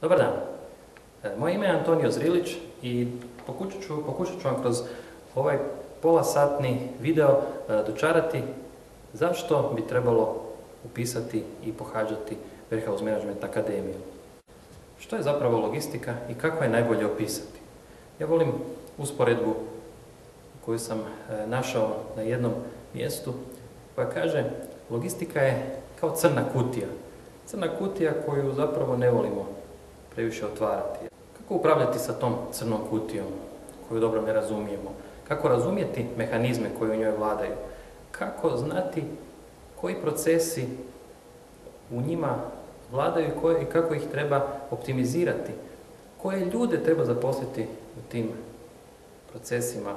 Dobar dan. Moje ime je Antonio Zrilić i pokušat ću vam kroz ovaj polasatni video dočarati zašto bi trebalo upisati i pohađati Warehouse Management Akademiju. Što je zapravo logistika i kako je najbolje opisati? Ja volim usporedbu koju sam našao na jednom mjestu koja kaže logistika je kao crna kutija. Crna kutija koju zapravo ne volimo previše otvarati. Kako upravljati sa tom crnom kutijom koju dobro ne razumijemo? Kako razumjeti mehanizme koji u njoj vladaju? Kako znati koji procesi u njima vladaju i kako ih treba optimizirati? Koje ljude treba zaposliti u tim procesima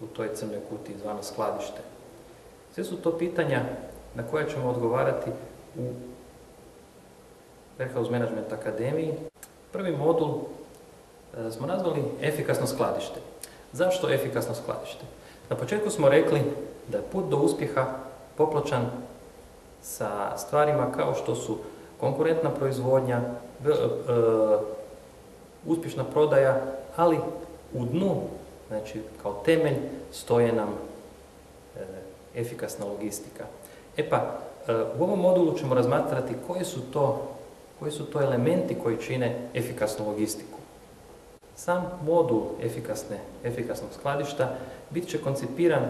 u toj crnoj kutiji zvano skladište? Sve su to pitanja na koja ćemo odgovarati u Warehouse Management Akademiji. Prvi modul smo nazvali efikasno skladište. Zašto efikasno skladište? Na početku smo rekli da je put do uspjeha popločan sa stvarima kao što su konkurentna proizvodnja, uspješna prodaja, ali u dnu, znači kao temelj, stoje nam efikasna logistika. U ovom modulu ćemo razmatrati koji su to elementi koji čine efikasnu logistiku. Sam modul efikasnog skladišta bit će koncipiran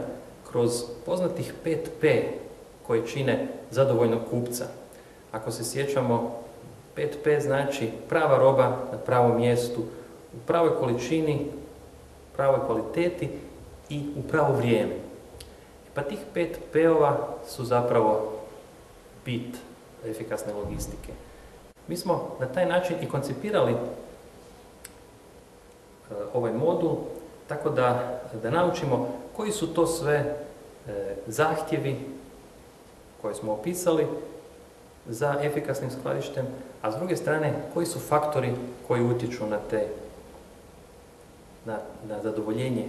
kroz poznatih 5P koji čine zadovoljnog kupca. Ako se sjećamo, 5P znači prava roba na pravom mjestu, u pravoj količini, pravoj kvaliteti i u pravo vrijeme. Tih 5P-ova su zapravo bit efikasne logistike. Mi smo na taj način i koncipirali ovaj modul tako da naučimo koji su to sve zahtjevi koje smo opisali za efikasnim skladištem, a s druge strane koji su faktori koji utječu na zadovoljenje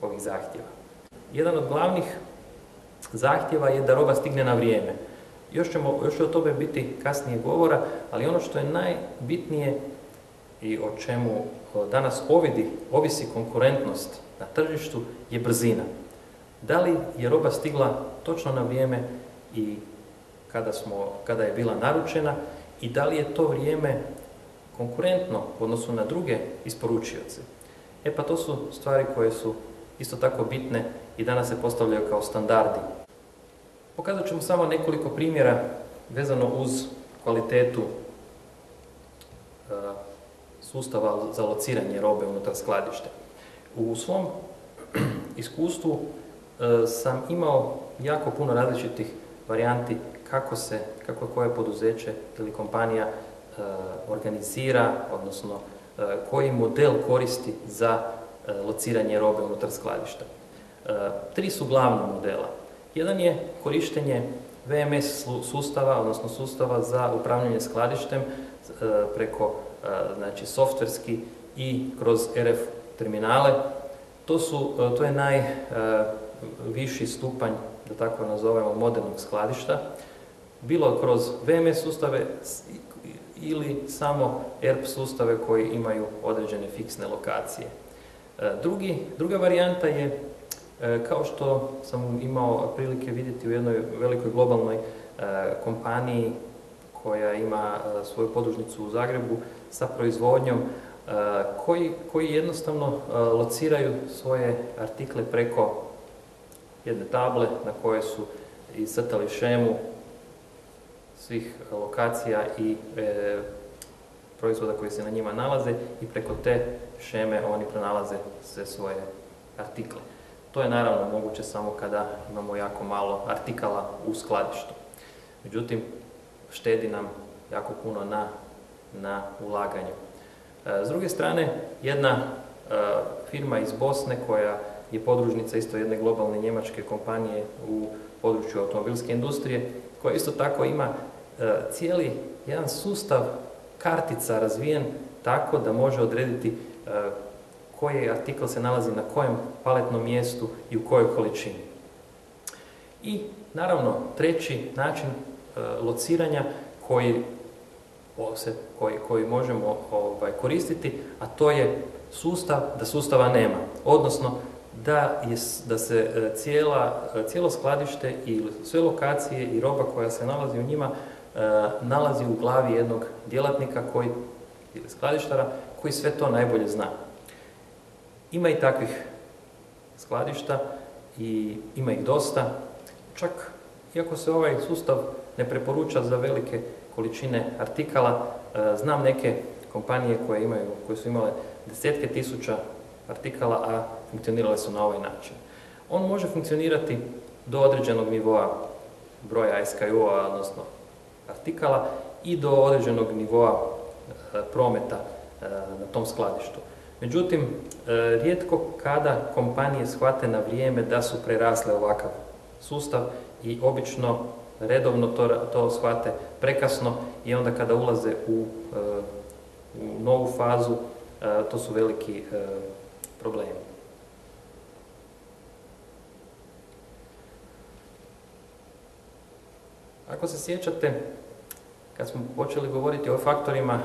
ovih zahtjeva. Jedan od glavnih zahtjeva je da roba stigne na vrijeme. Još će o tome biti kasnije govora, ali ono što je najbitnije i o čemu danas ovisi konkurentnost na tržištu je brzina. Da li je roba stigla točno na vrijeme i kada je bila naručena i da li je to vrijeme konkurentno u odnosu na druge isporučioce. To su stvari koje su isto tako bitne i danas se postavljaju kao standardi. Pokazat ćemo samo nekoliko primjera vezano uz kvalitetu sustava za lociranje robe unutar skladišta. U svom iskustvu sam imao jako puno različitih varijanti kako koje poduzeće ili kompanija organizira, odnosno koji model koristi za lociranje robe unutar skladišta. 3 su glavna modela. Jedan je korištenje VMS sustava, odnosno sustava za upravljanje skladištem preko softverski i kroz RF terminale. To je najviši stupanj, da tako nazovemo, modernog skladišta. Bilo kroz VMS sustave ili samo ERP sustave koji imaju određene fiksne lokacije. Druga varijanta je, kao što sam imao prilike vidjeti u jednoj velikoj globalnoj kompaniji koja ima svoju podružnicu u Zagrebu sa proizvodnjom, koji jednostavno lociraju svoje artikle preko jedne table na koje su iscrtali šemu svih lokacija i proizvoda koji se na njima nalaze i preko te šeme oni pronalaze sve svoje artikle. To je naravno moguće samo kada imamo jako malo artikala u skladištu. Međutim, štedi nam jako puno na ulaganju. S druge strane, jedna firma iz Bosne koja je podružnica isto jedne globalne njemačke kompanije u području automobilske industrije, koja isto tako ima cijeli jedan sustav kartica razvijen tako da može odrediti koji artikl se nalazi na kojem paletnom mjestu i u kojoj količini. I naravno treći način lociranja koji koji možemo koristiti, a to je sustav da sustava nema. Odnosno, da se cijelo skladište i sve lokacije i roba koja se nalazi u njima nalazi u glavi jednog djelatnika ili skladištara koji sve to najbolje zna. Ima i takvih skladišta i ima ih dosta. Čak, iako se ovaj sustav ne preporuča za velike količine artikala, znam neke kompanije koje su imale desetke tisuća artikala, a funkcionirale su na ovaj način. On može funkcionirati do određenog nivoa broja SKU-a, odnosno artikala, i do određenog nivoa prometa na tom skladištu. Međutim, rijetko kada kompanije shvate na vrijeme da su prerasle ovakav sustav i obično redovno to shvate prekasno i onda kada ulaze u novu fazu, to su veliki problemi. Ako se sjećate, kad smo počeli govoriti o faktorima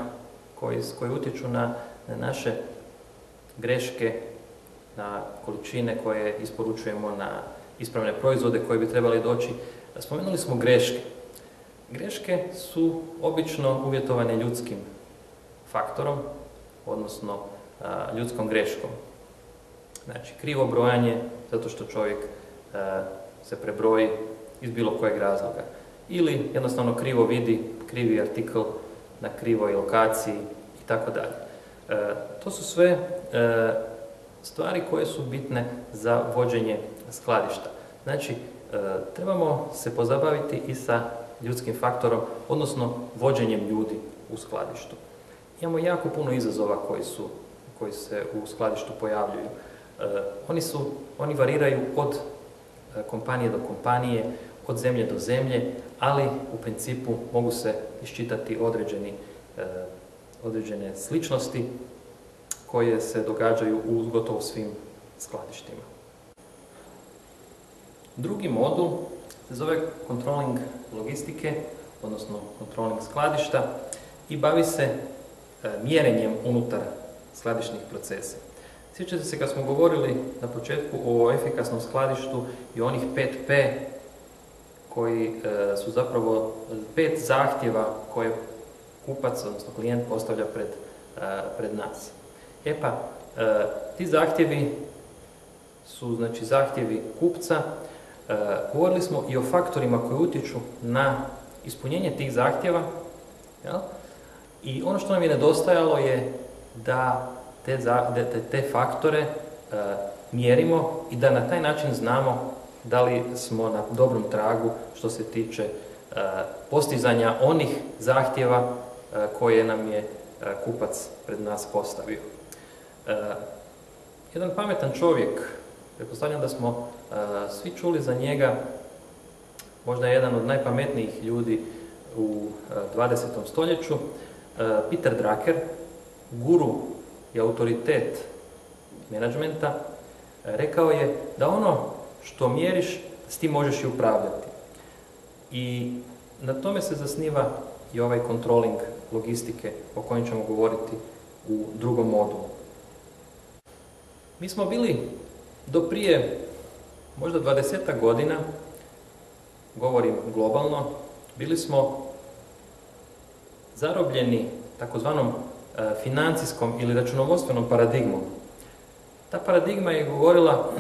koji utječu na naše greške, na količine koje isporučujemo, na ispravne proizvode koji bi trebali doći, spomenuli smo greške. Greške su obično uvjetovane ljudskim faktorom, odnosno ljudskom greškom. Znači, krivo brojanje, zato što čovjek se prebroji iz bilo kojeg razloga. Ili jednostavno krivo vidi krivi artikl na krivoj lokaciji i tako dalje. To su sve stvari koje su bitne za vođenje skladišta. Znači, trebamo se pozabaviti i sa ljudskim faktorom, odnosno vođenjem ljudi u skladištu. Imamo jako puno izazova koji se u skladištu pojavljuju. Oni variraju od kompanije do kompanije, od zemlje do zemlje, ali u principu mogu se iščitati određene sličnosti koje se događaju u gotovo svim skladištima. Drugi modul se zove controlling logistike, odnosno controlling skladišta, i bavi se mjerenjem unutar skladišnih procesa. Sjećate se kad smo govorili na početku o efikasnom skladištu i onih 5P koji su zapravo 5 zahtjeva koje kupac, odnosno klijent, postavlja pred nas. Ti zahtjevi su, znači, zahtjevi kupca. Govorili smo i o faktorima koji utječu na ispunjenje tih zahtjeva, i ono što nam je nedostajalo je da te faktore mjerimo i da na taj način znamo da li smo na dobrom tragu što se tiče postizanja onih zahtjeva koje nam je kupac pred nas postavio. Jedan pametan čovjek, pretpostavljam da smo svi čuli za njega, možda je jedan od najpametnijih ljudi u 20. stoljeću, Peter Drucker, guru i autoritet menadžmenta, rekao je da ono što mjeriš, s tim možeš i upravljati. I na tome se zasniva i ovaj controlling logistike o kojem ćemo govoriti u drugom modulu. Mi smo bili do prije možda 20 godina, govorim globalno, bili smo zarobljeni takozvanom financijskom ili računovodstvenom paradigmom. Ta paradigma je govorila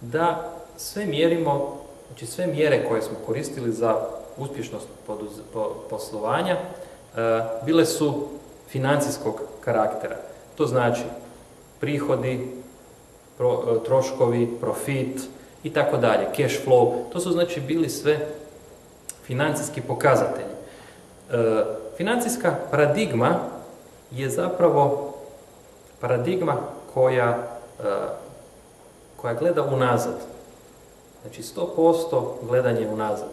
da sve mjerimo, znači sve mjere koje smo koristili za uspješnost poslovanja bile su financijskog karaktera. To znači prihodi, troškovi, profit i tako dalje, cash flow. To su, znači, bili sve financijski pokazatelji. Financijska paradigma je zapravo paradigma koja gleda unazad. Znači 100% gledanje unazad.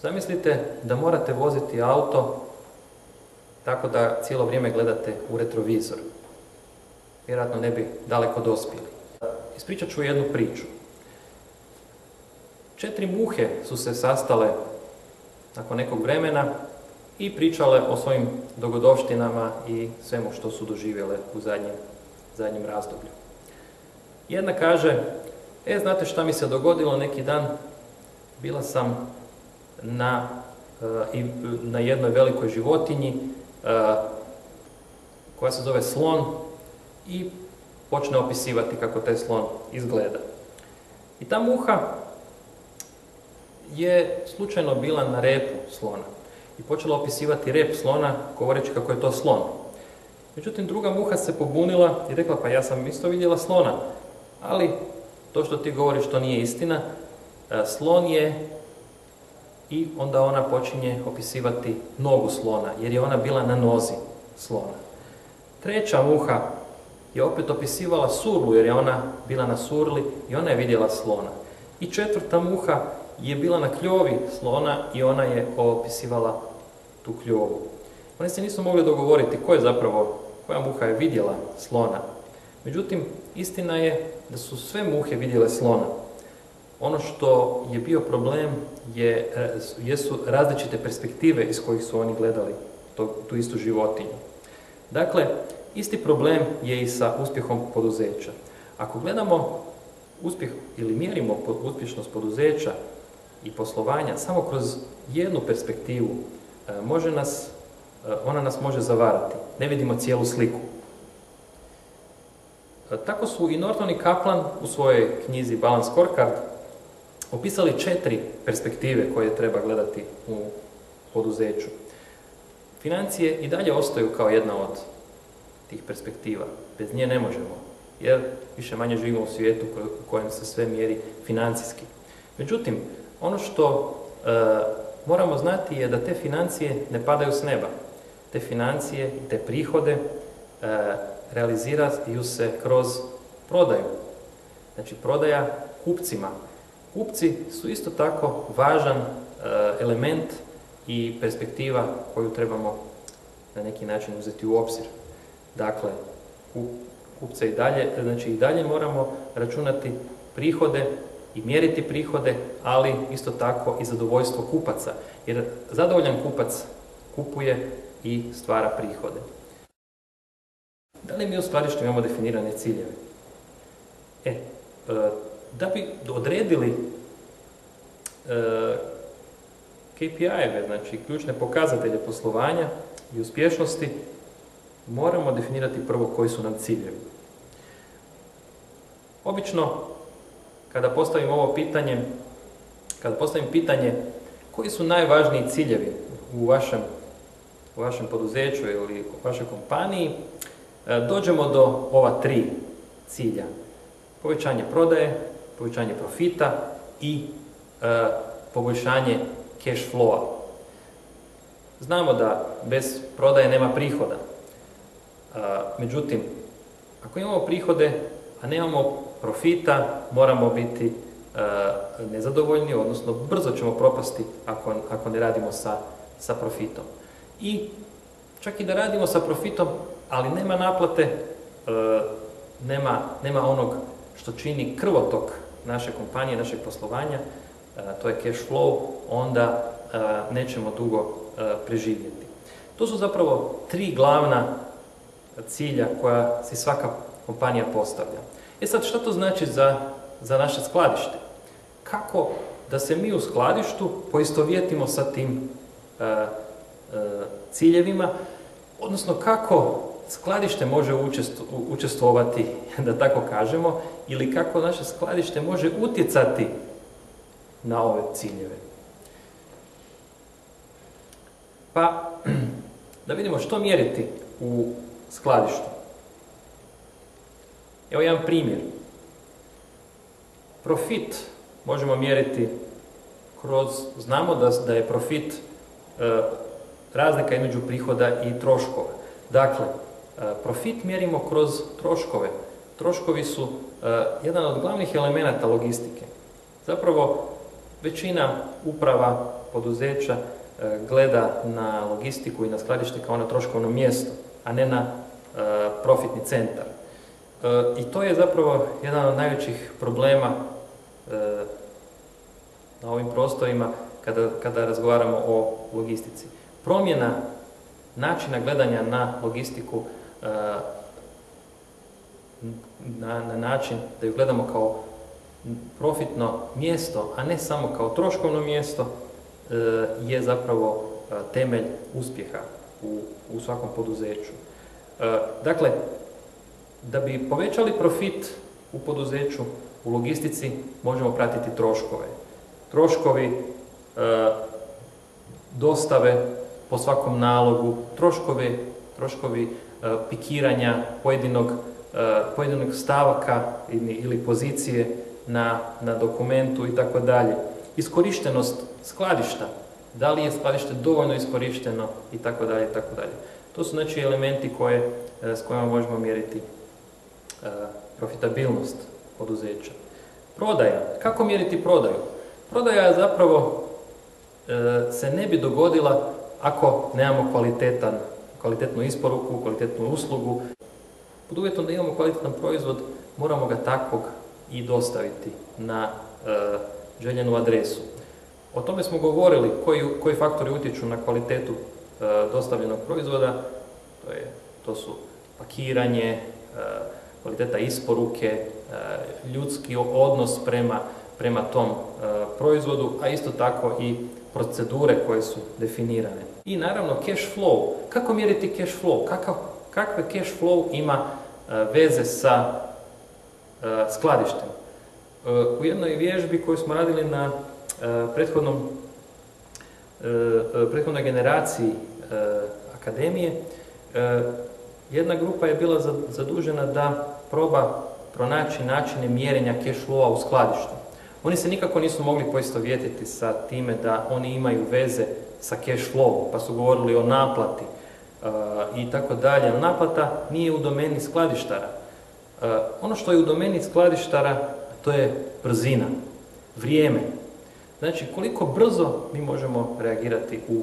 Zamislite da morate voziti auto tako da cijelo vrijeme gledate u retrovizor. Vjerojatno ne bi daleko dospjeli. Ispričat ću jednu priču. 4 muhe su se sastale nakon nekog vremena i pričale o svojim dogodovštinama i svemu što su doživjele u zadnjem razdoblju. Jedna kaže, znate šta mi se dogodilo neki dan? Bila sam na jednoj velikoj životinji koja se zove slon i počne opisivati kako taj slon izgleda. I ta muha je slučajno bila na repu slona i počela opisivati rep slona govoreći kako je to slon. Međutim, druga muha se pobunila i rekla, pa ja sam isto vidjela slona, ali to što ti govoriš to nije istina, slon je, i onda ona počinje opisivati nogu slona, jer je ona bila na nozi slona. Treća muha je opet opisivala surlu, jer je ona bila na surli i ona je vidjela slona. I četvrta muha je bila na kljovi slona i ona je opisivala tu kljovu. Oni se nisu mogli dogovoriti koja muha je vidjela slona. Međutim, istina je da su sve muhe vidjele slona. Ono što je bio problem jesu različite perspektive iz kojih su oni gledali tu istu životinju. Dakle, isti problem je i sa uspjehom poduzeća. Ako gledamo uspjeh ili mjerimo uspješnost poduzeća i poslovanja samo kroz jednu perspektivu, ona nas može zavarati. Ne vidimo cijelu sliku. Tako su i Norton i Kaplan u svojoj knjizi Balance Scorecard opisali 4 perspektive koje treba gledati u poduzeću. Financije i dalje ostaju kao jedna od tih perspektiva. Bez nje ne možemo, jer više manje živimo u svijetu u kojem se sve mjeri financijski. Međutim, ono što moramo znati je da te financije ne padaju s neba. Te financije i te prihode realiziraju se kroz prodaju. Znači, prodaja kupcima. Kupci su isto tako važan element i perspektiva koju trebamo na neki način uzeti u obzir. Dakle, kupce i dalje moramo računati prihode i mjeriti prihode, ali isto tako i zadovoljstvo kupaca. Jer zadovoljan kupac kupuje i stvara prihode. Da li mi u skladištu imamo definirane ciljeve? Da bi odredili KPI-eve, znači ključne pokazatelje poslovanja i uspješnosti, moramo definirati prvo koji su nam ciljevi. Obično, kada postavim pitanje koji su najvažniji ciljevi u vašem poduzeću ili u vašoj kompaniji, dođemo do ova 3 cilja. Povećanje prodaje, povećanje profita i poboljšanje cash flowa. Znamo da bez prodaje nema prihoda. Međutim, ako imamo prihode, a nemamo profita, moramo biti nezadovoljni, odnosno brzo ćemo propasti ako ne radimo sa profitom. I čak i da radimo sa profitom, ali nema naplate, nema onog što čini krvotok naše kompanije, našeg poslovanja, to je cash flow, onda nećemo dugo preživjeti. To su zapravo 3 glavna cilja koja si svaka kompanija postavlja. Sad, šta to znači za naše skladište? Kako da se mi u skladištu poistovjetimo sa tim ciljevima, odnosno kako skladište može učestvovati, da tako kažemo, ili kako naše skladište može utjecati na ove ciljeve. Pa, da vidimo što mjeriti u skladištu. Evo jedan primjer. Profit možemo mjeriti znamo da je profit razlika između prihoda i troškova. Dakle, profit mjerimo kroz troškove. Troškovi su jedan od glavnih elemenata logistike. Zapravo, većina uprava poduzeća gleda na logistiku i na skladište kao na troškovno mjesto, a ne na profitni centar. I to je zapravo jedan od najvećih problema na ovim prostorima kada razgovaramo o logistici. promjena načina gledanja na logistiku na način da ju gledamo kao profitno mjesto, a ne samo kao troškovno mjesto, je zapravo temelj uspjeha u svakom poduzeću. Dakle, da bi povećali profit u poduzeću, u logistici, možemo pratiti troškove. Troškovi dostave po svakom nalogu, troškovi pikiranja pojedinog stavaka ili pozicije na dokumentu i tako dalje. Iskorištenost skladišta, da li je skladište dovoljno iskorišteno i tako dalje i tako dalje. To su znači elementi s kojima možemo mjeriti profitabilnost poduzeća. Prodaja. Kako mjeriti prodaju? Prodaja zapravo se ne bi dogodila ako nemamo kvalitetnu isporuku, kvalitetnu uslugu. Pod uvjetom da imamo kvalitetan proizvod, moramo ga takvog i dostaviti na željenu adresu. O tome smo govorili koji faktori utječu na kvalitetu dostavljenog proizvoda. To su pakiranje, kvaliteta isporuke, ljudski odnos prema tom proizvodu, a isto tako i procedure koje su definirane. I naravno cash flow. Kako mjeriti cash flow? Kakve cash flow ima veze sa skladištem? U jednoj vježbi koju smo radili na prethodnoj generaciji akademije, jedna grupa je bila zadužena da proba pronaći načine mjerenja cash flowa u skladištu. Oni se nikako nisu mogli poistovjetiti sa time da oni imaju veze sa cash flowom, pa su govorili o naplati i tako dalje. Naplata nije u domeni skladištara. Ono što je u domeni skladištara, to je brzina, vrijeme. Znači, koliko brzo mi možemo reagirati u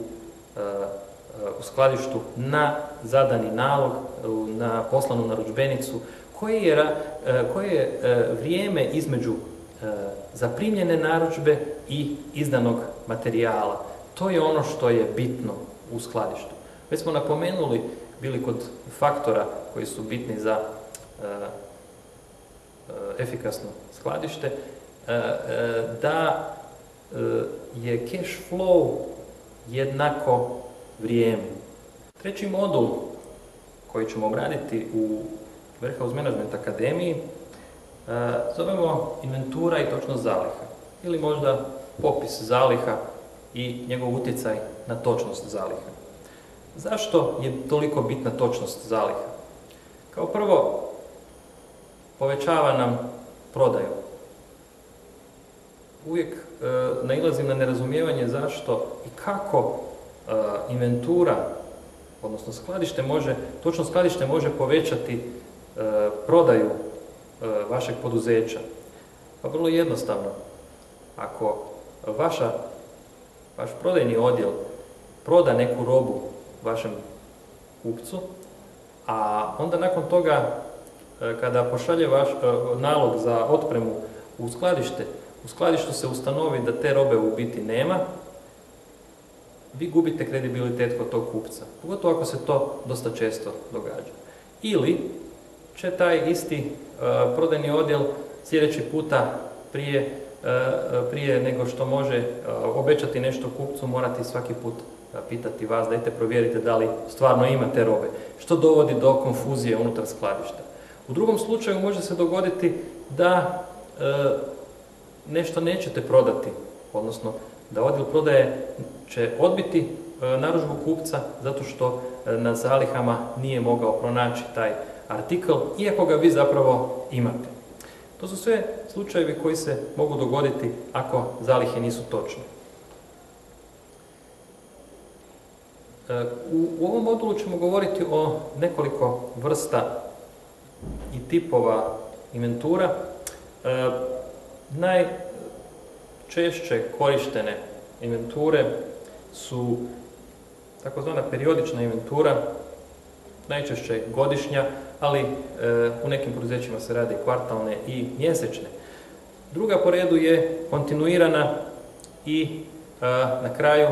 skladištu na zadani nalog, na poslanu narudžbenicu, koje je vrijeme između zaprimljene narudžbe i izdanog materijala. To je ono što je bitno u skladištu. Već smo napomenuli, bili kod faktora koji su bitni za efikasno skladište, da je cash flow jednako vrijeme. Treći modul koji ćemo obraditi u Warehouse Management Akademiji zovemo inventura i točnost zaliha, ili možda popis zaliha i njegov utjecaj na točnost zaliha. Zašto je toliko bitna točnost zaliha? Kao prvo, povećava nam prodaju. Uvijek nailazim na nerazumijevanje zašto i kako inventura, odnosno točno skladište može povećati prodaju vašeg poduzeća. Pa vrlo jednostavno. Ako vaš prodajni odjel proda neku robu vašem kupcu, a onda nakon toga kada pošalje vaš nalog za otpremu u skladištu se ustanovi da te robe u biti nema, vi gubite kredibilitet kod tog kupca. Pogotovo ako se to dosta često događa. Ili će taj isti prodajni odjel sljedeći puta prije nego što može obećati nešto kupcu, morati svaki put pitati vas, dajte provjerite da li stvarno imate robe, što dovodi do konfuzije unutar skladišta. U drugom slučaju može se dogoditi da nešto nećete prodati, odnosno da odjel prodaje će odbiti narudžbu kupca zato što na zalihama nije mogao pronaći taj artikl, iako ga vi zapravo imate. To su sve slučajevi koji se mogu dogoditi ako zalihe nisu točne. U ovom modulu ćemo govoriti o nekoliko vrsta i tipova inventura. Najčešće korištene inventure su takozvana periodična inventura, najčešće godišnja, ali u nekim poduzećima se radi kvartalne i mjesečne. Druga po redu je kontinuirana i na kraju,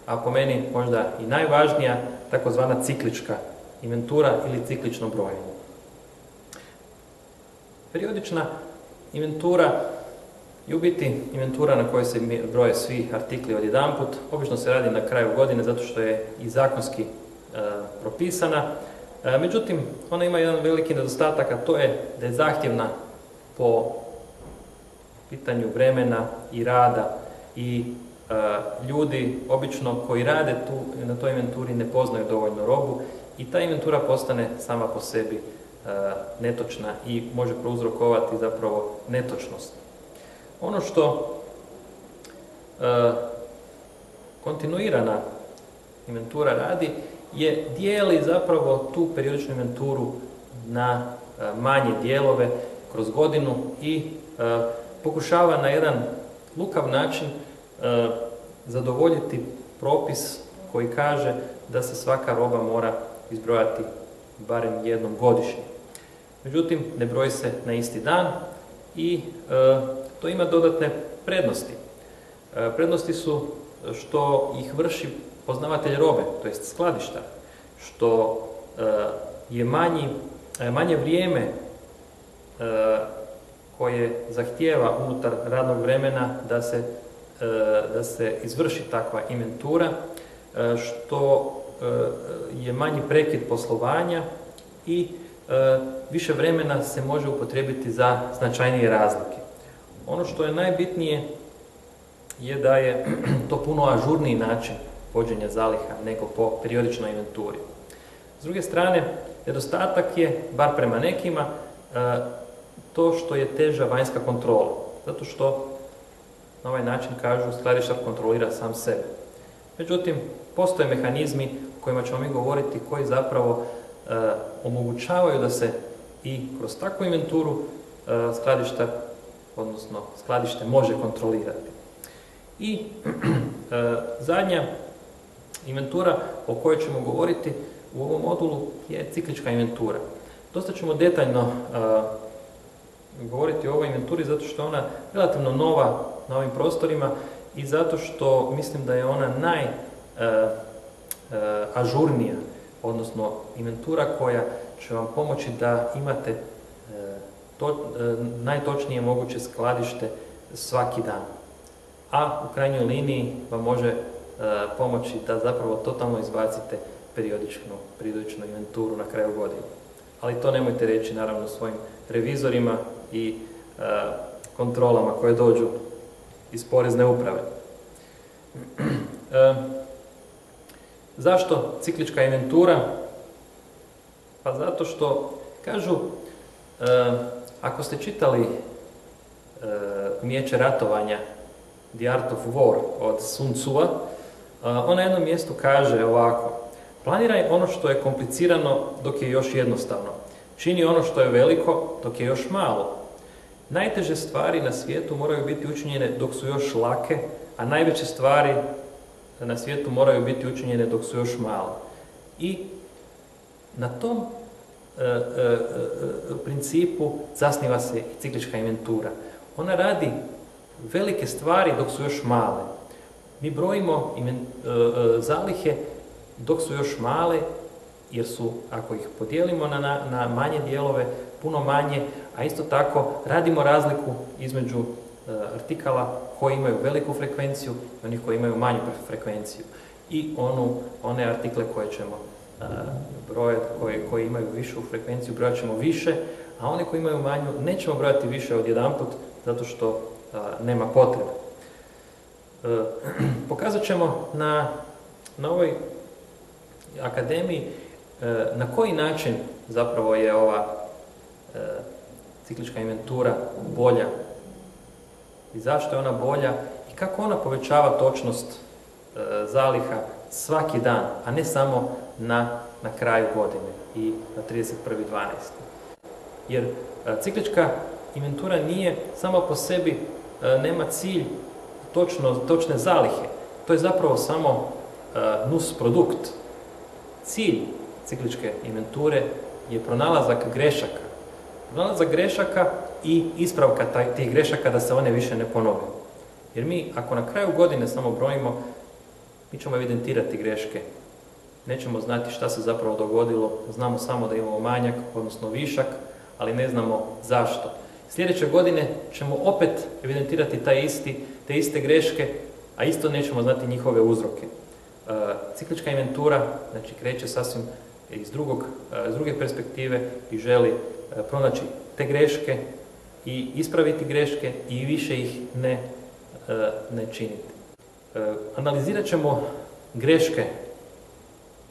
a po meni možda i najvažnija, takozvana ciklička inventura ili ciklično brojenje. Periodična inventura je u biti inventura na kojoj se broje svi artikli odjedanput. Obično se radi na kraju godine zato što je i zakonski propisana. Međutim, ona ima jedan veliki nedostatak, a to je da je zahtjevna po pitanju vremena i rada i ljudi obično koji rade na toj inventuri ne poznaju dovoljno robu i ta inventura postane sama po sebi netočna i može prouzrokovati zapravo netočnost. Ono što kontinuirana inventura radi je dijeli zapravo tu periodičnu inventuru na manje dijelove kroz godinu i pokušava na jedan lukav način zadovoljiti propis koji kaže da se svaka roba mora izbrojati barem jednom godišnje. Međutim, ne broji se na isti dan i to ima dodatne prednosti. Prednosti su što ih vrši poznavatelj robe, to jest skladištar, što je manje vrijeme koje zahtijeva unutar radnog vremena da se izvrši takva inventura, što je manji prekid poslovanja i više vremena se može upotrijebiti za značajnije razlike. Ono što je najbitnije je da je to puno ažurniji način vođenja zaliha nego po periodičnoj inventuri. S druge strane, nedostatak je, bar prema nekima, to što je teža vanjska kontrola, zato što na ovaj način kažu skladištar kontrolira sam sebe. Međutim, postoje mehanizmi o kojima ćemo mi govoriti koji zapravo omogućavaju da se i kroz takvu inventuru skladištar, odnosno skladište može kontrolirati. I zadnja inventura o kojoj ćemo govoriti u ovom modulu je ciklička inventura. Dosta ćemo detaljno govoriti o ovoj inventuri zato što je ona relativno nova na ovim prostorima i zato što mislim da je ona najažurnija, odnosno inventura koja će vam pomoći da imate najtočnije moguće skladište svaki dan. A u krajnjoj liniji vam može pomoći da zapravo totalno izbacite periodičnu inventuru na kraju godine. Ali to nemojte reći naravno svojim revizorima i kontrolama koje dođu iz porezne uprave. Zašto ciklička inventura? Pa zato što kažu, ako ste čitali Umijeće ratovanja The Art of War od Sun Tzu-a, on na jednom mjestu kaže ovako: planiraj ono što je komplicirano dok je još jednostavno. Čini ono što je veliko dok je još malo. Najteže stvari na svijetu moraju biti učinjene dok su još lake, a najveće stvari na svijetu moraju biti učinjene dok su još male. I na tom principu zasniva se i ciklička inventura. Ona radi velike stvari dok su još male. Mi brojimo zalihe dok su još male, jer su, ako ih podijelimo na manje dijelove, puno manje, a isto tako radimo razliku između artikala koji imaju veliku frekvenciju i onih koji imaju manju frekvenciju. I one artikle koje ćemo brojati, koji imaju višu frekvenciju, brojat ćemo više, a one koji imaju manju nećemo brojati više odjedanput, zato što nema potrebe. Pokazat ćemo na ovoj akademiji na koji način zapravo je ova ciklička inventura bolja i zašto je ona bolja i kako ona povećava točnost zaliha svaki dan, a ne samo na kraju godine i na 31.12. Jer ciklička inventura nije sama po sebi, nema cilj točne zalihe. To je zapravo samo nus produkt. Cilj cikličke inventure je pronalazak grešaka. Pronalazak grešaka i ispravka tih grešaka da se one više ne ponove. Jer mi, ako na kraju godine samo brojimo, mi ćemo evidentirati greške. Nećemo znati šta se zapravo dogodilo, znamo samo da imamo manjak, odnosno višak, ali ne znamo zašto. Sljedeće godine ćemo opet evidentirati te iste greške, a isto nećemo znati njihove uzroke. Ciklička inventura znači, kreće sasvim iz druge perspektive i želi pronaći te greške i ispraviti greške i više ih ne činiti. Analizirat ćemo greške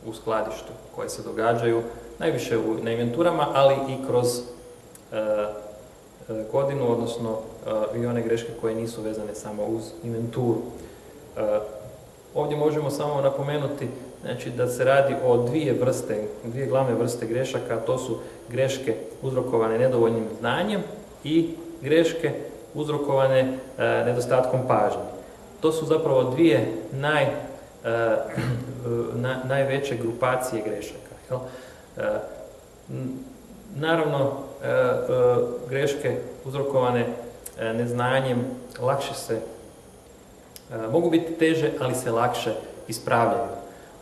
u skladištu koje se događaju najviše na inventurama, ali i kroz godinu, odnosno i one greške koje nisu vezane samo uz inventuru. Ovdje možemo samo napomenuti znači, da se radi o dvije glavne vrste grešaka, a to su greške uzrokovane nedovoljnim znanjem i greške uzrokovane nedostatkom pažnje. To su zapravo dvije najveće grupacije grešaka. Naravno, greške uzrokovane neznanjem mogu biti teže, ali se lakše ispravljaju.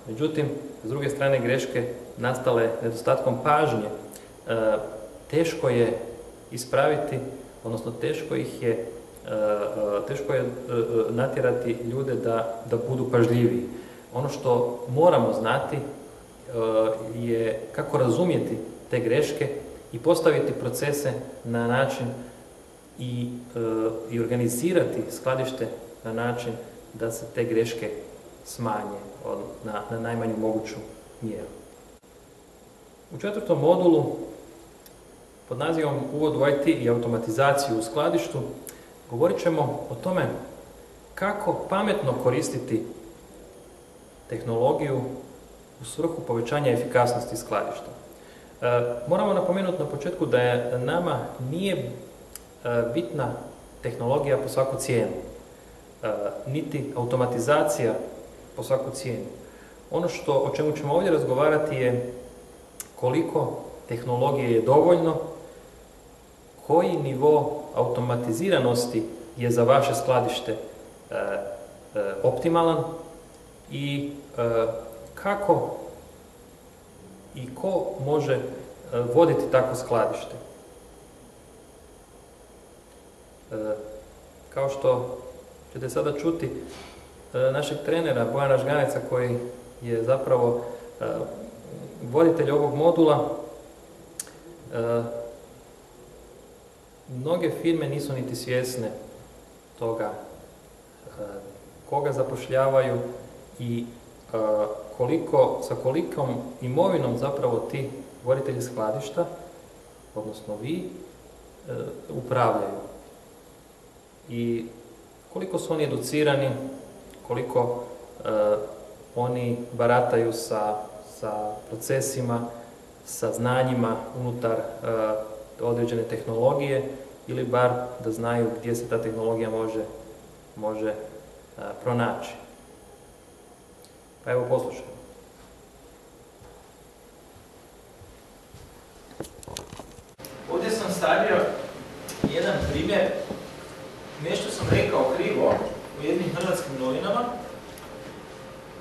Međutim, s druge strane, greške nastale nedostatkom pažnje teško je ispraviti, odnosno teško je natjerati ljude da budu pažljiviji. Ono što moramo znati je kako razumjeti te greške i postaviti procese na način i organizirati skladište na način da se te greške smanje na najmanju moguću mjeru. U 4. modulu pod nazivom Uvod u IT i automatizaciju u skladištu govorit ćemo o tome kako pametno koristiti tehnologiju u svrhu povećanja efikasnosti skladišta. Moramo napomenuti na početku da nama nije bitna tehnologija po svaku cijenu, niti automatizacija po svaku cijenu. Ono o čemu ćemo ovdje razgovarati je koliko tehnologije je dovoljno, koji nivo automatiziranosti je za vaše skladište optimalan i kako i ko može voditi takvo skladište. Kao što ćete sada čuti našeg trenera Bojana Žganeca, koji je zapravo voditelj ovog modula, mnoge firme nisu niti svjesne toga koga zapošljavaju i sa kolikom imovinom zapravo ti voditelji skladišta, odnosno vi, upravljaju. I koliko su oni educirani, koliko oni barataju sa procesima, sa znanjima unutar određene tehnologije ili bar da znaju gdje se ta tehnologija može pronaći. Pa evo poslušajmo. Ovdje sam stavio jedan primjer. Nešto sam rekao krivo u jednim hrvatskim novinama.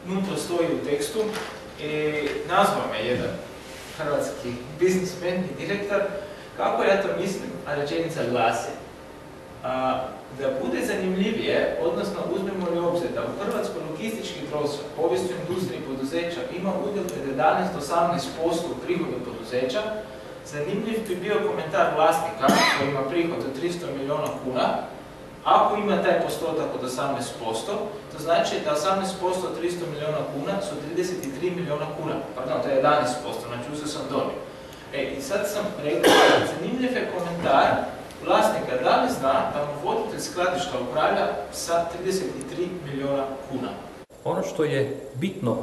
Unutra stoji u tekstu i nazvao me jedan hrvatski biznismen i direktor. Kako ja to mislim, a rečenica glasi. Da bude zanimljivije, odnosno uzmemo li obzir da u Hrvatskoj logistički prostor, povijest u industriji poduzeća ima udjel od 11-18% prihoda poduzeća, zanimljiv bi bio komentar vlasnika koji ima prihod od 300 milijuna kuna. Ako ima taj postotak od 18%, to znači da 18% od 300 milijuna kuna su 33 milijuna kuna. Pardon, to je 11%, znači uzeo sam donio. I sad sam rekao, zanimljiv je komentar vlasnika, da li zna da mu voditelj skladišta upravlja sa 33 milijuna kuna. Ono što je bitno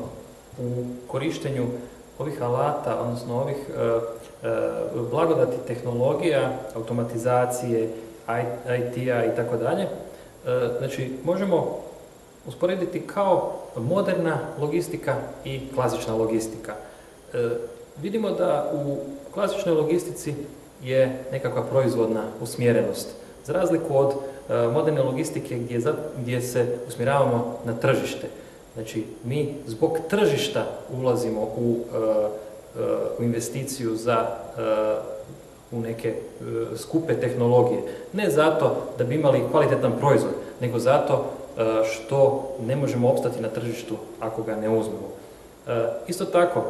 u korištenju ovih alata, odnosno ovih blagodati tehnologija, automatizacije, IT-a i tako dalje, znači možemo usporediti kao moderna logistika i klasična logistika. Vidimo da u klasičnoj logistici je nekakva proizvodna usmjerenost, za razliku od moderne logistike gdje se usmjeravamo na tržište. Znači, mi zbog tržišta ulazimo u investiciju u neke skupe tehnologije. Ne zato da bi imali kvalitetan proizvod, nego zato što ne možemo opstati na tržištu ako ga ne uzmemo. Isto tako,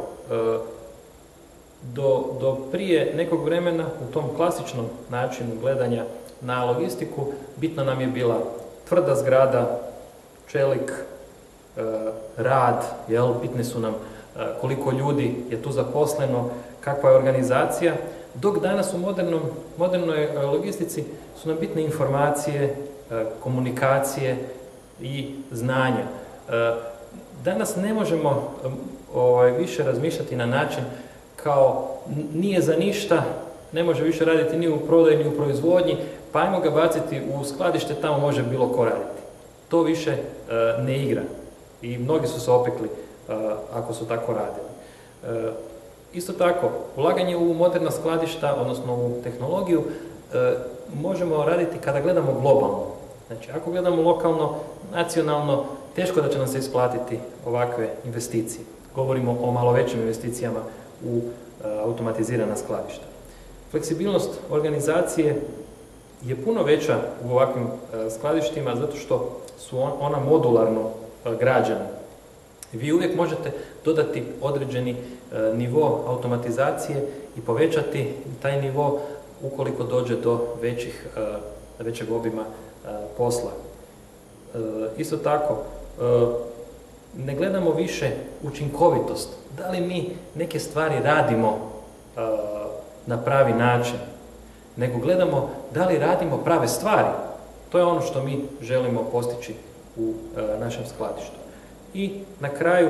do prije nekog vremena u tom klasičnom načinu gledanja na logistiku bitno nam je bila tvrda zgrada, čelik, rad, bitne su nam koliko ljudi je tu zaposleno, kakva je organizacija, dok danas u modernoj logistici su nam bitne informacije, komunikacije i znanja. Danas ne možemo više razmišljati na način kao nije za ništa, ne može više raditi ni u prodaji ni u proizvodnji, pa ajmo ga baciti u skladište, tamo može bilo ko raditi. To više ne igra i mnogi su se opekli ako su tako radili. Isto tako, ulaganje u moderna skladišta, odnosno u tehnologiju, možemo raditi kada gledamo globalno. Znači, ako gledamo lokalno, nacionalno, teško da će nam se isplatiti ovakve investicije. Govorimo o malo većim investicijama u automatizirana skladišta. Fleksibilnost organizacije je puno veća u ovakvim skladištima zato što su ona modularno građena. Vi uvijek možete dodati određeni nivo automatizacije i povećati taj nivo ukoliko dođe do većeg obima posla. Isto tako, ne gledamo više učinkovitost. Da li mi neke stvari radimo na pravi način, nego gledamo da li radimo prave stvari. To je ono što mi želimo postići u našem skladištu. I na kraju,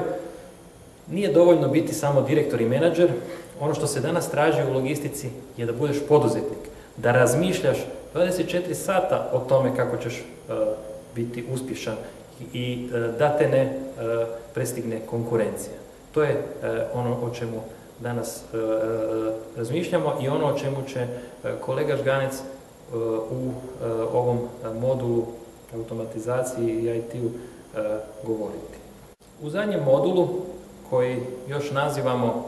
nije dovoljno biti samo direktor i menadžer. Ono što se danas traži u logistici je da budeš poduzetnik, da razmišljaš 24 sata o tome kako ćeš biti uspješan i da te ne prestigne konkurencija. To je ono o čemu danas razmišljamo i ono o čemu će kolega Žganec u ovom modulu automatizaciji i IT-u govoriti. U zadnjem modulu, koji još nazivamo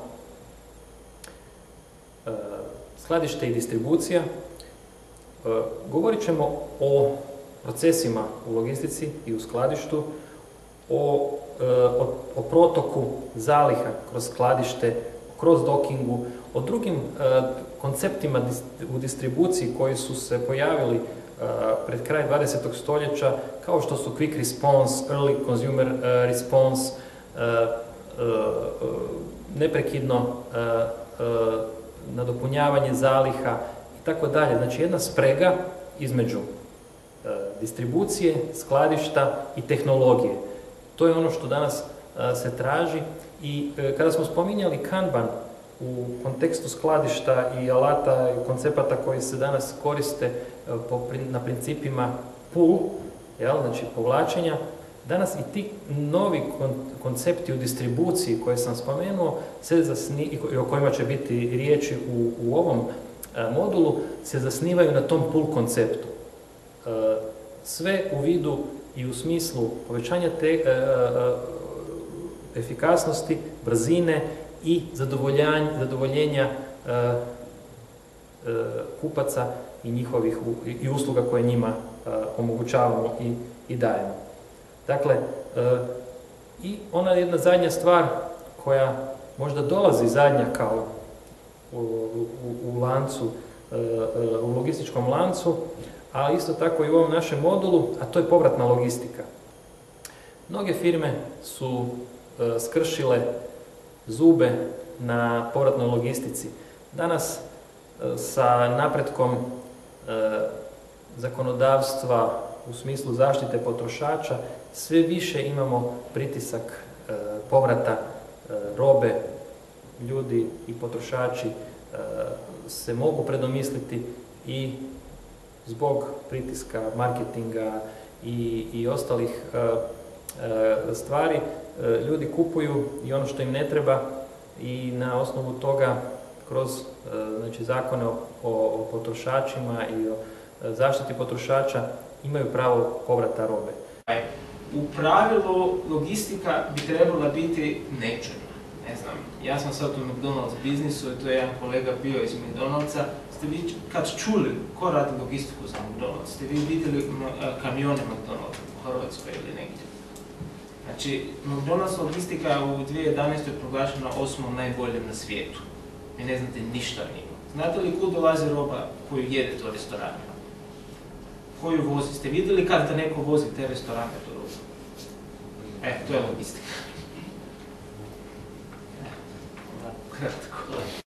skladište i distribucija, govorit ćemo o procesima u logistici i u skladištu, o protoku zaliha kroz skladište, kroz dockingu, o drugim konceptima u distribuciji koji su se pojavili pred kraj 20. stoljeća, kao što su quick response, early consumer response, neprekidno nadopunjavanje zaliha i tako dalje. Znači jedna sprega između distribucije, skladišta i tehnologije. To je ono što danas se traži i kada smo spominjali Kanban u kontekstu skladišta i alata i koncepata koji se danas koriste na principima pull, znači povlačenja, danas i ti novi koncepti u distribuciji koje sam spomenuo i o kojima će biti riječi u ovom modulu se zasnivaju na tom pull konceptu. Sve u vidu i u smislu povećanja efikasnosti, brzine i zadovoljenja kupaca i njihovih i usluga koje njima omogućavamo i dajemo. Dakle, i ona jedna zadnja stvar koja možda dolazi zadnja kao u lancu, u logističkom lancu, ali isto tako i u ovom našem modulu, a to je povratna logistika. Mnoge firme su skršile zube na povratnoj logistici. Danas sa napretkom zakonodavstva u smislu zaštite potrošača sve više imamo pritisak povrata robe. Ljudi i potrošači se mogu predomisliti i zbog pritiska marketinga i ostalih stvari ljudi kupuju i ono što im ne treba i na osnovu toga kroz zakone o potrošačima i o zaštiti potrošača imaju pravo povrata robe. u pravilu logistika bi trebala biti nečujna. Ne znam, ja sam sad u McDonald's biznisu i to je jedan kolega bio iz McDonald'sa. Ste vi kad čuli ko radi logistiku za McDonald's? Ste vi vidjeli kamione McDonald's u Hrvatskoj ili negdje? Znači, McDonald's logistika u 2011. je proglašena 8. najboljim na svijetu. Vi ne znate ništa o njima. Znate li kud dolazi roba koju jedete u restoranima? Koju vozi? Ste vidjeli kad da neko vozi te restorane tu robu? To je logistika. Kratko.